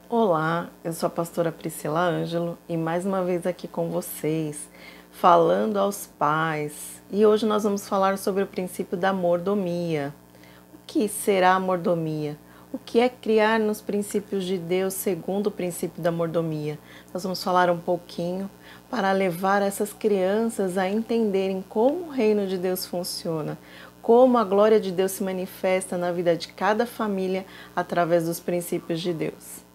Olá, eu sou a pastora Priscila Ângelo e mais uma vez aqui com vocês, falando aos pais. E hoje nós vamos falar sobre o princípio da mordomia. O que será a mordomia? O que é criar nos princípios de Deus segundo o princípio da mordomia? Nós vamos falar um pouquinho para levar essas crianças a entenderem como o reino de Deus funciona, como a glória de Deus se manifesta na vida de cada família através dos princípios de Deus.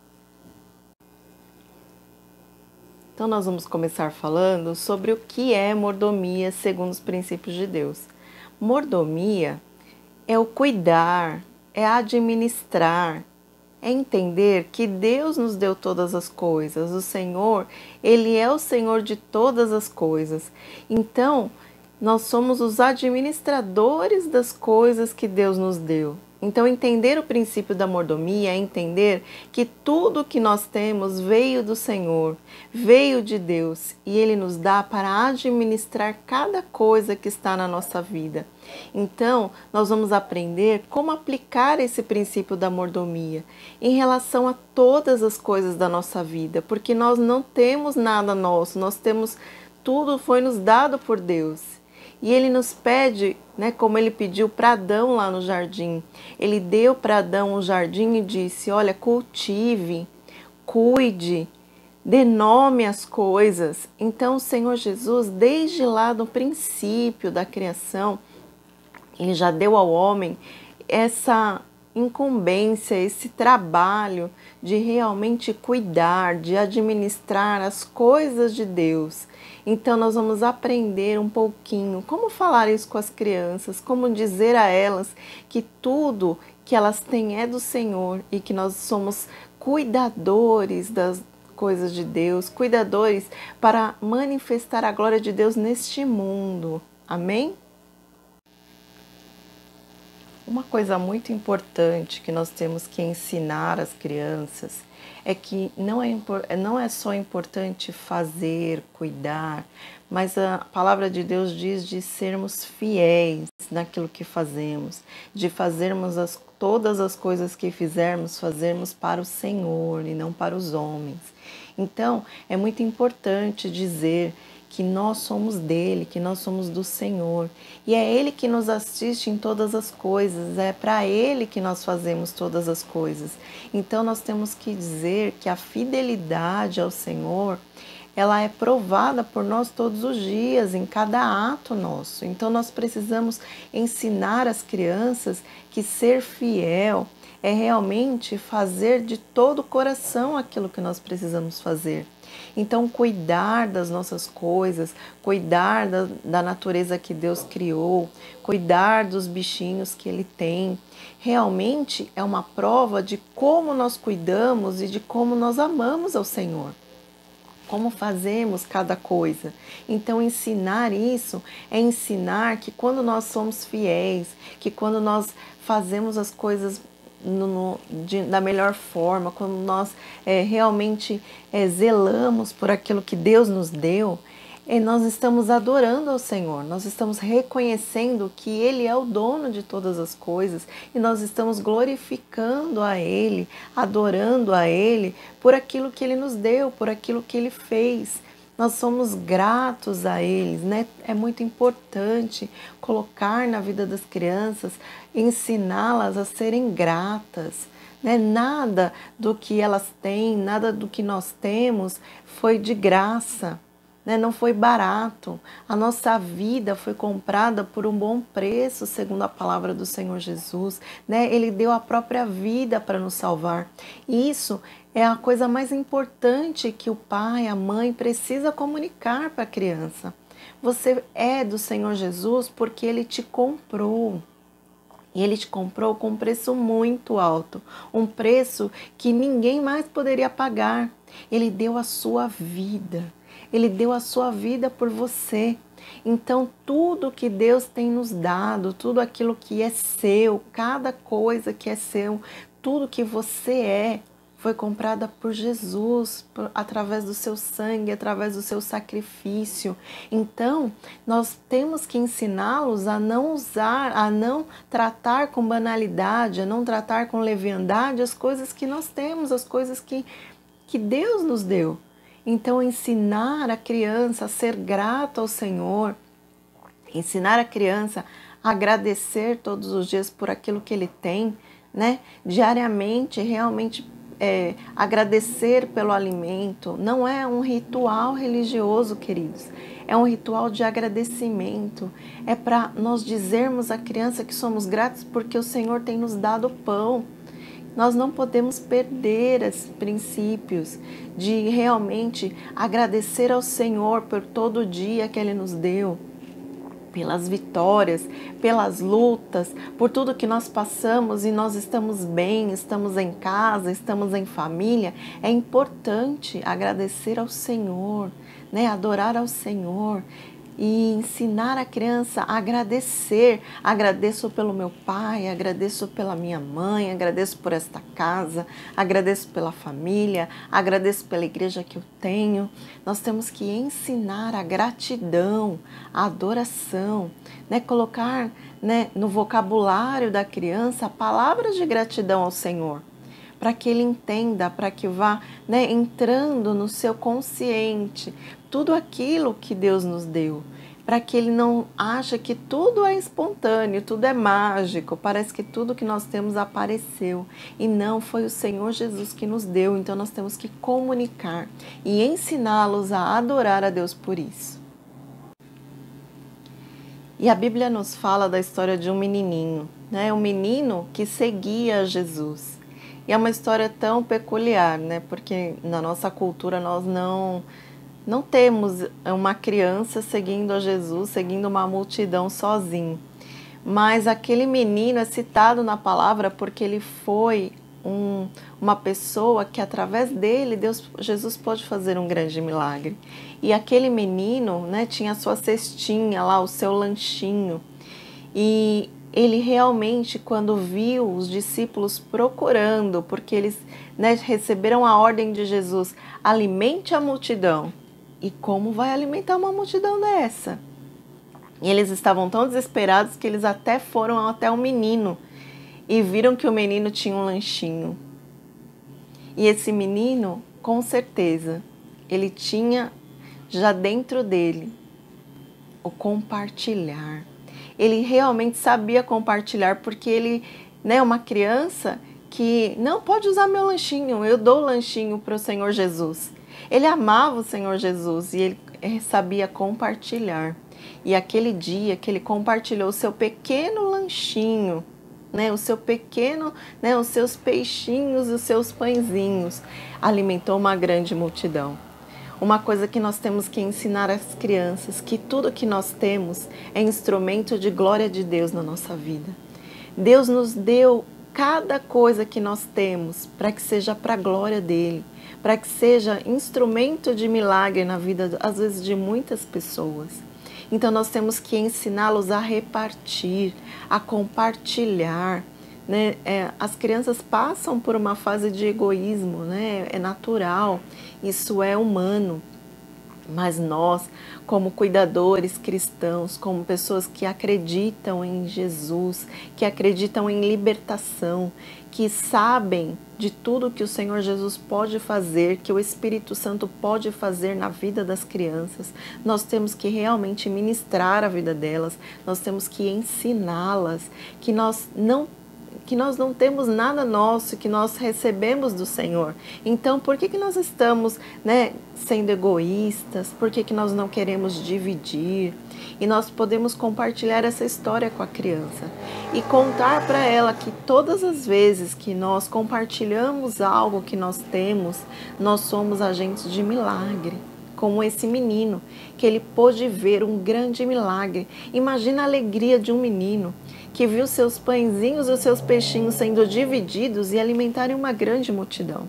Então, nós vamos começar falando sobre o que é mordomia segundo os princípios de Deus. Mordomia é o cuidar, é administrar, é entender que Deus nos deu todas as coisas. O Senhor, Ele é o Senhor de todas as coisas. Então, nós somos os administradores das coisas que Deus nos deu. Então, entender o princípio da mordomia é entender que tudo que nós temos veio do Senhor, veio de Deus, e Ele nos dá para administrar cada coisa que está na nossa vida. Então, nós vamos aprender como aplicar esse princípio da mordomia em relação a todas as coisas da nossa vida, porque nós não temos nada nosso, nós temos tudo foi nos dado por Deus. E Ele nos pede, como Ele pediu para Adão lá no jardim. Ele deu para Adão o jardim e disse, olha, cultive, cuide, dê nome às coisas. Então o Senhor Jesus, desde lá no princípio da criação, Ele já deu ao homem essa incumbência, esse trabalho de realmente cuidar, de administrar as coisas de Deus. Então nós vamos aprender um pouquinho como falar isso com as crianças, como dizer a elas que tudo que elas têm é do Senhor e que nós somos cuidadores das coisas de Deus, cuidadores para manifestar a glória de Deus neste mundo. Amém? Uma coisa muito importante que nós temos que ensinar às crianças é que não é só importante fazer, cuidar, mas a palavra de Deus diz de sermos fiéis naquilo que fazemos, de fazermos todas as coisas que fazermos para o Senhor e não para os homens. Então, é muito importante dizer que nós somos dele, que nós somos do Senhor. E é ele que nos assiste em todas as coisas, é para ele que nós fazemos todas as coisas. Então nós temos que dizer que a fidelidade ao Senhor, ela é provada por nós todos os dias, em cada ato nosso. Então nós precisamos ensinar as crianças que ser fiel é realmente fazer de todo o coração aquilo que nós precisamos fazer. Então, cuidar das nossas coisas, cuidar da natureza que Deus criou, cuidar dos bichinhos que Ele tem, realmente é uma prova de como nós cuidamos e de como nós amamos ao Senhor. Como fazemos cada coisa. Então, ensinar isso é ensinar que quando nós somos fiéis, que quando nós fazemos as coisas da melhor forma, quando nós realmente zelamos por aquilo que Deus nos deu, nós estamos adorando ao Senhor, nós estamos reconhecendo que Ele é o dono de todas as coisas e nós estamos glorificando a Ele, adorando a Ele por aquilo que Ele nos deu, por aquilo que Ele fez. Nós somos gratos a eles, né? É muito importante colocar na vida das crianças, ensiná-las a serem gratas, né? Nada do que elas têm, nada do que nós temos foi de graça, né? Não foi barato. A nossa vida foi comprada por um bom preço, segundo a palavra do Senhor Jesus, né? Ele deu a própria vida para nos salvar. Isso é a coisa mais importante que o pai, a mãe precisa comunicar para a criança. Você é do Senhor Jesus porque Ele te comprou. E Ele te comprou com um preço muito alto. Um preço que ninguém mais poderia pagar. Ele deu a sua vida. Ele deu a sua vida por você. Então, tudo que Deus tem nos dado, tudo aquilo que é seu, cada coisa que é seu, tudo que você é, foi comprada por Jesus, através do seu sangue, através do seu sacrifício. Então, nós temos que ensiná-los a não usar, a não tratar com banalidade, a não tratar com leviandade as coisas que nós temos, as coisas que Deus nos deu. Então, ensinar a criança a ser grato ao Senhor, ensinar a criança a agradecer todos os dias por aquilo que ele tem, né? Diariamente, realmente agradecer pelo alimento. Não é um ritual religioso, queridos. É um ritual de agradecimento. É para nós dizermos à criança que somos gratos porque o Senhor tem nos dado pão. Nós não podemos perder esses princípios de realmente agradecer ao Senhor por todo o dia que Ele nos deu, pelas vitórias, pelas lutas, por tudo que nós passamos e nós estamos bem, estamos em casa, estamos em família. É importante agradecer ao Senhor, né? Adorar ao Senhor e ensinar a criança a agradecer. Agradeço pelo meu pai, agradeço pela minha mãe, agradeço por esta casa, agradeço pela família, agradeço pela igreja que eu tenho. Nós temos que ensinar a gratidão, a adoração, né? Colocar, né, no vocabulário da criança palavras de gratidão ao Senhor, para que ele entenda, para que vá, né, entrando no seu consciente tudo aquilo que Deus nos deu, para que ele não ache que tudo é espontâneo, tudo é mágico, parece que tudo que nós temos apareceu. E não, foi o Senhor Jesus que nos deu, então nós temos que comunicar e ensiná-los a adorar a Deus por isso. E a Bíblia nos fala da história de um menininho, né? Um menino que seguia Jesus. E é uma história tão peculiar, né? Porque na nossa cultura nós não temos uma criança seguindo a Jesus, seguindo uma multidão sozinho. Mas aquele menino é citado na palavra porque ele foi uma pessoa que através dele Jesus pode fazer um grande milagre. E aquele menino, né, tinha a sua cestinha lá, o seu lanchinho. E ele realmente, quando viu os discípulos procurando, porque eles, né, receberam a ordem de Jesus, alimente a multidão. E como vai alimentar uma multidão dessa? E eles estavam tão desesperados que eles até foram até o menino e viram que o menino tinha um lanchinho. E esse menino, com certeza, ele tinha já dentro dele o compartilhar. Ele realmente sabia compartilhar, porque ele, né, uma criança que não pode usar meu lanchinho, eu dou o lanchinho para o Senhor Jesus. Ele amava o Senhor Jesus e ele sabia compartilhar. E aquele dia que ele compartilhou o seu pequeno lanchinho, né, o seu pequeno, né, os seus peixinhos, os seus pãezinhos, alimentou uma grande multidão. Uma coisa que nós temos que ensinar às crianças, que tudo que nós temos é instrumento de glória de Deus na nossa vida. Deus nos deu cada coisa que nós temos para que seja para a glória dele, para que seja instrumento de milagre na vida, às vezes, de muitas pessoas. Então nós temos que ensiná-los a repartir, a compartilhar, né? As crianças passam por uma fase de egoísmo, né? É natural, isso é humano. Mas nós, como cuidadores cristãos, como pessoas que acreditam em Jesus, que acreditam em libertação, que sabem de tudo que o Senhor Jesus pode fazer, que o Espírito Santo pode fazer na vida das crianças, nós temos que realmente ministrar a vida delas, nós temos que ensiná-las que nós não temos nada nosso, que nós recebemos do Senhor. Então, por que nós estamos, né, sendo egoístas? Por que nós não queremos dividir? E nós podemos compartilhar essa história com a criança e contar para ela que todas as vezes que nós compartilhamos algo que nós temos, nós somos agentes de milagre. Como esse menino, que ele pôde ver um grande milagre. Imagina a alegria de um menino que viu seus pãezinhos e os seus peixinhos sendo divididos e alimentarem uma grande multidão.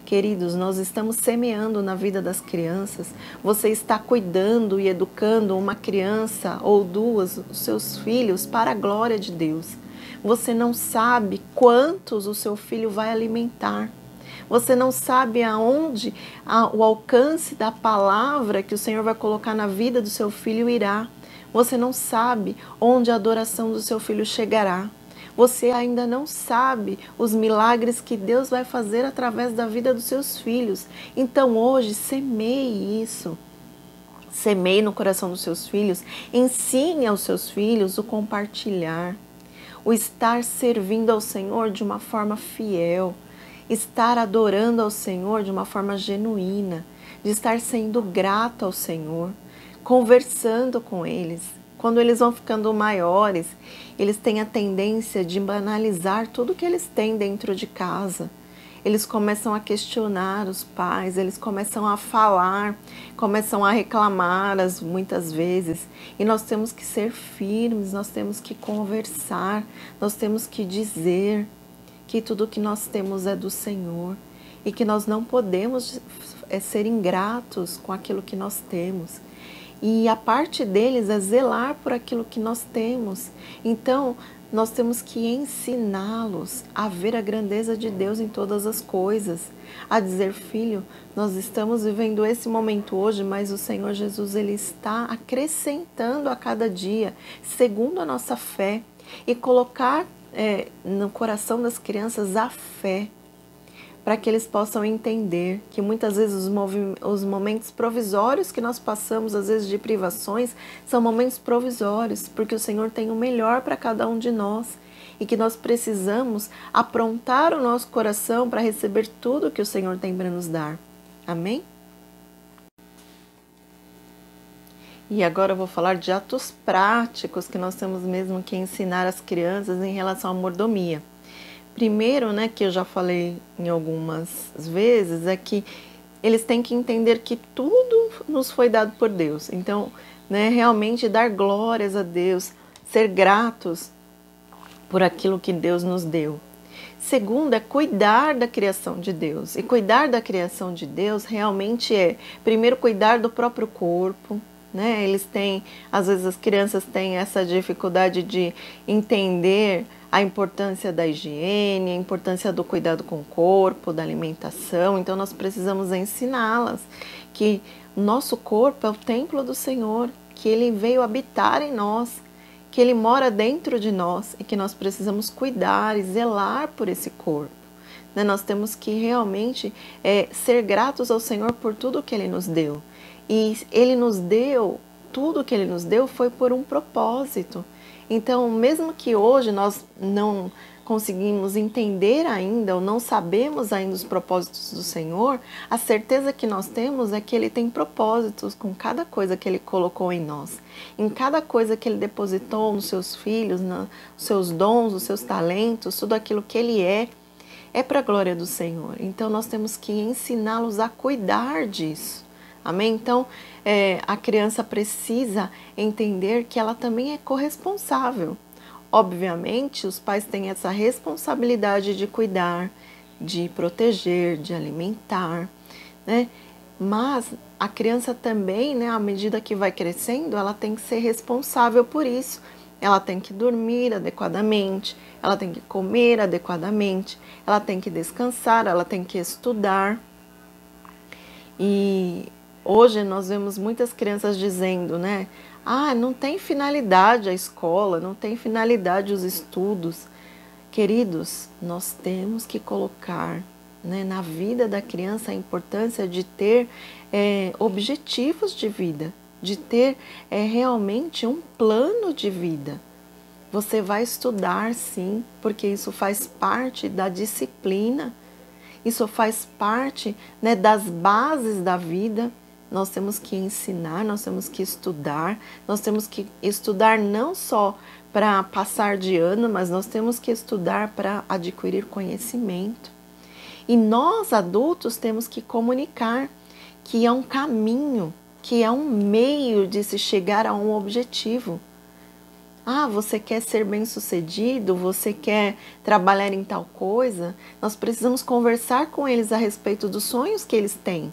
Queridos, nós estamos semeando na vida das crianças. Você está cuidando e educando uma criança ou duas, os seus filhos, para a glória de Deus. Você não sabe quantos o seu filho vai alimentar. Você não sabe aonde o alcance da palavra que o Senhor vai colocar na vida do seu filho irá. Você não sabe onde a adoração do seu filho chegará. Você ainda não sabe os milagres que Deus vai fazer através da vida dos seus filhos. Então hoje, semeie isso. Semeie no coração dos seus filhos. Ensine aos seus filhos o compartilhar. O estar servindo ao Senhor de uma forma fiel. Estar adorando ao Senhor de uma forma genuína. De estar sendo grato ao Senhor. Conversando com eles. Quando eles vão ficando maiores, eles têm a tendência de banalizar tudo que eles têm dentro de casa. Eles começam a questionar os pais, eles começam a falar, começam a reclamar muitas vezes. E nós temos que ser firmes, nós temos que conversar, nós temos que dizer que tudo que nós temos é do Senhor e que nós não podemos ser ingratos com aquilo que nós temos. E a parte deles é zelar por aquilo que nós temos. Então, nós temos que ensiná-los a ver a grandeza de Deus em todas as coisas. A dizer, filho, nós estamos vivendo esse momento hoje, mas o Senhor Jesus, Ele está acrescentando a cada dia, segundo a nossa fé. E colocar no coração das crianças a fé, para que eles possam entender que muitas vezes os momentos provisórios que nós passamos, às vezes de privações, são momentos provisórios, porque o Senhor tem o melhor para cada um de nós e que nós precisamos aprontar o nosso coração para receber tudo que o Senhor tem para nos dar. Amém? E agora eu vou falar de atos práticos que nós temos mesmo que ensinar as crianças em relação à mordomia. Primeiro, que eu já falei em algumas vezes, é que eles têm que entender que tudo nos foi dado por Deus. Então, realmente dar glórias a Deus, ser gratos por aquilo que Deus nos deu. Segundo, é cuidar da criação de Deus. E cuidar da criação de Deus realmente primeiro, cuidar do próprio corpo. Eles têm, às vezes as crianças têm essa dificuldade de entender a importância da higiene, a importância do cuidado com o corpo, da alimentação. Então nós precisamos ensiná-las que o nosso corpo é o templo do Senhor, que Ele veio habitar em nós, que Ele mora dentro de nós e que nós precisamos cuidar e zelar por esse corpo. Nós temos que realmente ser gratos ao Senhor por tudo que Ele nos deu. E Ele nos deu, tudo que Ele nos deu foi por um propósito. Então, mesmo que hoje nós não conseguimos entender ainda, ou não sabemos ainda os propósitos do Senhor, a certeza que nós temos é que Ele tem propósitos com cada coisa que Ele colocou em nós. Em cada coisa que Ele depositou nos seus filhos, nos seus dons, os seus talentos, tudo aquilo que Ele é para a glória do Senhor. Então, nós temos que ensiná-los a cuidar disso. Amém? Então, a criança precisa entender que ela também é corresponsável. Obviamente, os pais têm essa responsabilidade de cuidar, de proteger, de alimentar, Mas a criança também, à medida que vai crescendo, ela tem que ser responsável por isso. Ela tem que dormir adequadamente, ela tem que comer adequadamente, ela tem que descansar, ela tem que estudar. E hoje nós vemos muitas crianças dizendo, não tem finalidade a escola, não tem finalidade os estudos. Queridos, nós temos que colocar na vida da criança a importância de ter objetivos de vida, de ter realmente um plano de vida. Você vai estudar sim, porque isso faz parte da disciplina, isso faz parte das bases da vida. Nós temos que ensinar, nós temos que estudar, nós temos que estudar não só para passar de ano, mas nós temos que estudar para adquirir conhecimento. E nós, adultos, temos que comunicar que é um caminho, que é um meio de se chegar a um objetivo. Você quer ser bem-sucedido? Você quer trabalhar em tal coisa? Nós precisamos conversar com eles a respeito dos sonhos que eles têm,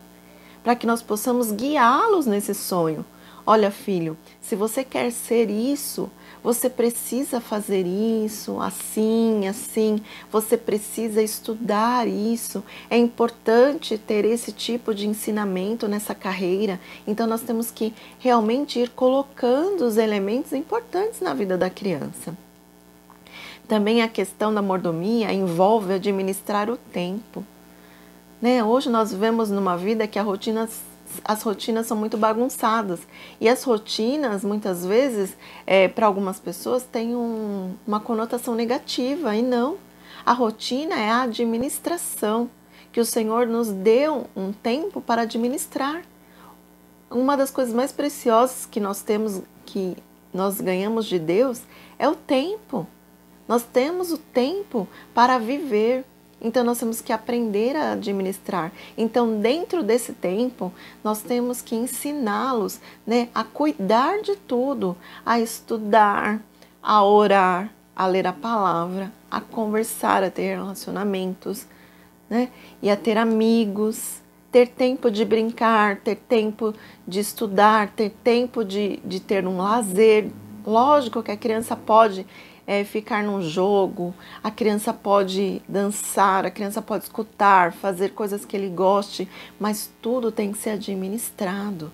para que nós possamos guiá-los nesse sonho. Olha, filho, se você quer ser isso, você precisa fazer isso, assim, assim, você precisa estudar isso. É importante ter esse tipo de ensinamento nessa carreira. Então, nós temos que realmente ir colocando os elementos importantes na vida da criança. Também a questão da mordomia envolve administrar o tempo. Né? Hoje nós vivemos numa vida que as rotinas são muito bagunçadas. E as rotinas, muitas vezes, para algumas pessoas, têm uma conotação negativa. E não. A rotina é a administração, que o Senhor nos deu um tempo para administrar. Uma das coisas mais preciosas que nós temos, que nós ganhamos de Deus, é o tempo. Nós temos o tempo para viver. Então, nós temos que aprender a administrar. Então, dentro desse tempo, nós temos que ensiná-los, né, a cuidar de tudo, a estudar, a orar, a ler a palavra, a conversar, a ter relacionamentos, né, e a ter amigos, ter tempo de brincar, ter tempo de estudar, ter tempo de ter um lazer. Lógico que a criança pode ficar num jogo, a criança pode dançar, a criança pode escutar, fazer coisas que ele goste, mas tudo tem que ser administrado.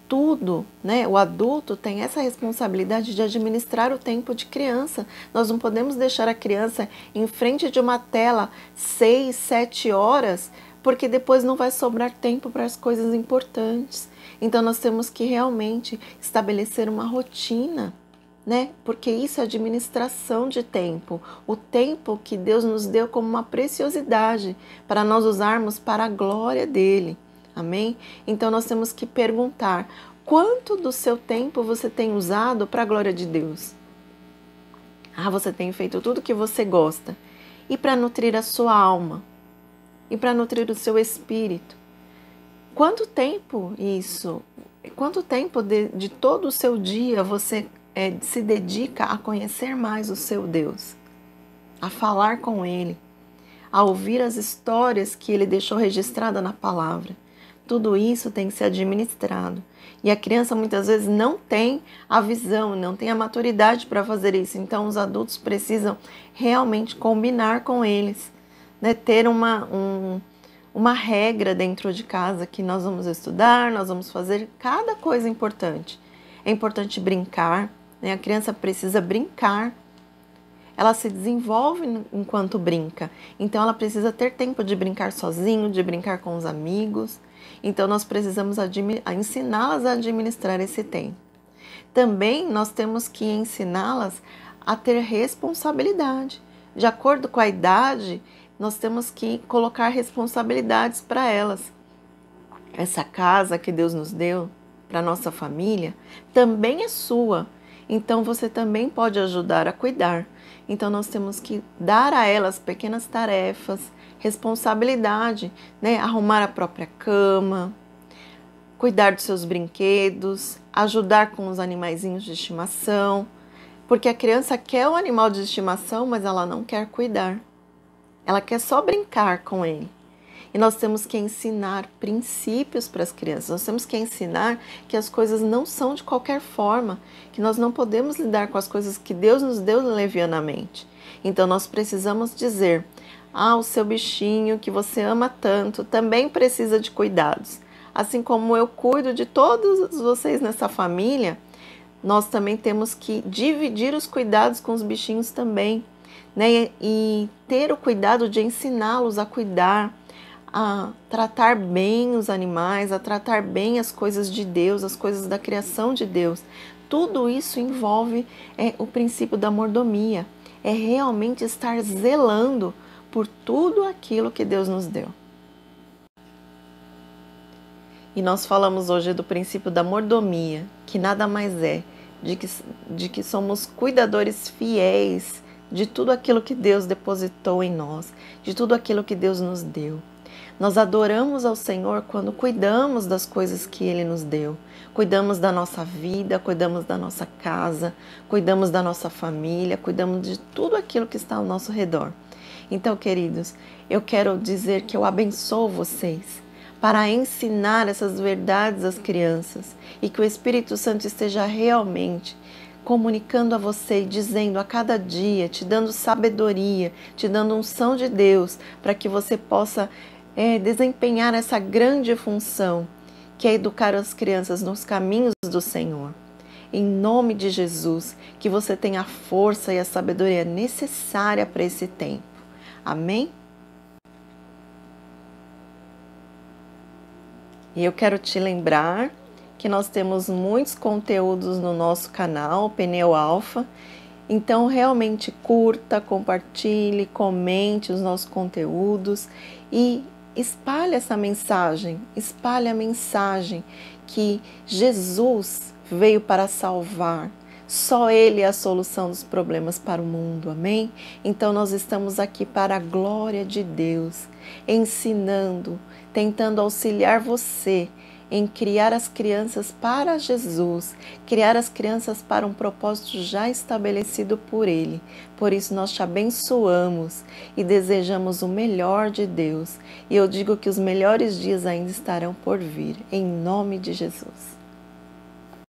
Tudo, né? O adulto tem essa responsabilidade de administrar o tempo de criança. Nós não podemos deixar a criança em frente de uma tela 6, 7 horas, porque depois não vai sobrar tempo para as coisas importantes. Então nós temos que realmente estabelecer uma rotina, né? Porque isso é administração de tempo, o tempo que Deus nos deu como uma preciosidade para nós usarmos para a glória dele, amém? Então nós temos que perguntar, quanto do seu tempo você tem usado para a glória de Deus? Você tem feito tudo que você gosta, e para nutrir a sua alma, e para nutrir o seu espírito? Quanto tempo de todo o seu dia você se dedica a conhecer mais o seu Deus, a falar com Ele, a ouvir as histórias que Ele deixou registrada na palavra? Tudo isso tem que ser administrado. E a criança muitas vezes não tem a visão, não tem a maturidade para fazer isso. Então os adultos precisam realmente combinar com eles, né? Ter uma regra dentro de casa que nós vamos estudar, nós vamos fazer cada coisa importante. É importante brincar, né? A criança precisa brincar, ela se desenvolve enquanto brinca, então ela precisa ter tempo de brincar sozinho, de brincar com os amigos. Então nós precisamos ensiná-las a administrar esse tempo. Também nós temos que ensiná-las a ter responsabilidade. De acordo com a idade, nós temos que colocar responsabilidades para elas. Essa casa que Deus nos deu, para nossa família, também é sua. Então você também pode ajudar a cuidar. Então nós temos que dar a elas pequenas tarefas, responsabilidade, né? Arrumar a própria cama, cuidar dos seus brinquedos, ajudar com os animaizinhos de estimação, porque a criança quer o animal de estimação, mas ela não quer cuidar. Ela quer só brincar com ele. E nós temos que ensinar princípios para as crianças. Nós temos que ensinar que as coisas não são de qualquer forma, que nós não podemos lidar com as coisas que Deus nos deu levianamente. Então nós precisamos dizer, o seu bichinho que você ama tanto também precisa de cuidados. Assim como eu cuido de todos vocês nessa família, nós também temos que dividir os cuidados com os bichinhos também, né? E ter o cuidado de ensiná-los a cuidar, a tratar bem os animais, a tratar bem as coisas de Deus, as coisas da criação de Deus. Tudo isso envolve o princípio da mordomia. É realmente estar zelando por tudo aquilo que Deus nos deu. E nós falamos hoje do princípio da mordomia, que nada mais é de que somos cuidadores fiéis de tudo aquilo que Deus depositou em nós, de tudo aquilo que Deus nos deu. Nós adoramos ao Senhor quando cuidamos das coisas que Ele nos deu. Cuidamos da nossa vida, cuidamos da nossa casa, cuidamos da nossa família, cuidamos de tudo aquilo que está ao nosso redor. Então, queridos, eu quero dizer que eu abençoo vocês para ensinar essas verdades às crianças e que o Espírito Santo esteja realmente comunicando a você e dizendo a cada dia, te dando sabedoria, te dando unção de Deus, para que você possa desempenhar essa grande função, que é educar as crianças nos caminhos do Senhor. Em nome de Jesus, que você tenha a força e a sabedoria necessária para esse tempo. Amém? E eu quero te lembrar que nós temos muitos conteúdos no nosso canal, Pneu Alfa. Então, realmente curta, compartilhe, comente os nossos conteúdos e espalhe essa mensagem, espalhe a mensagem que Jesus veio para salvar. Só Ele é a solução dos problemas para o mundo, amém? Então nós estamos aqui para a glória de Deus, ensinando, tentando auxiliar você em criar as crianças para Jesus, criar as crianças para um propósito já estabelecido por Ele. Por isso nós te abençoamos e desejamos o melhor de Deus. E eu digo que os melhores dias ainda estarão por vir, em nome de Jesus.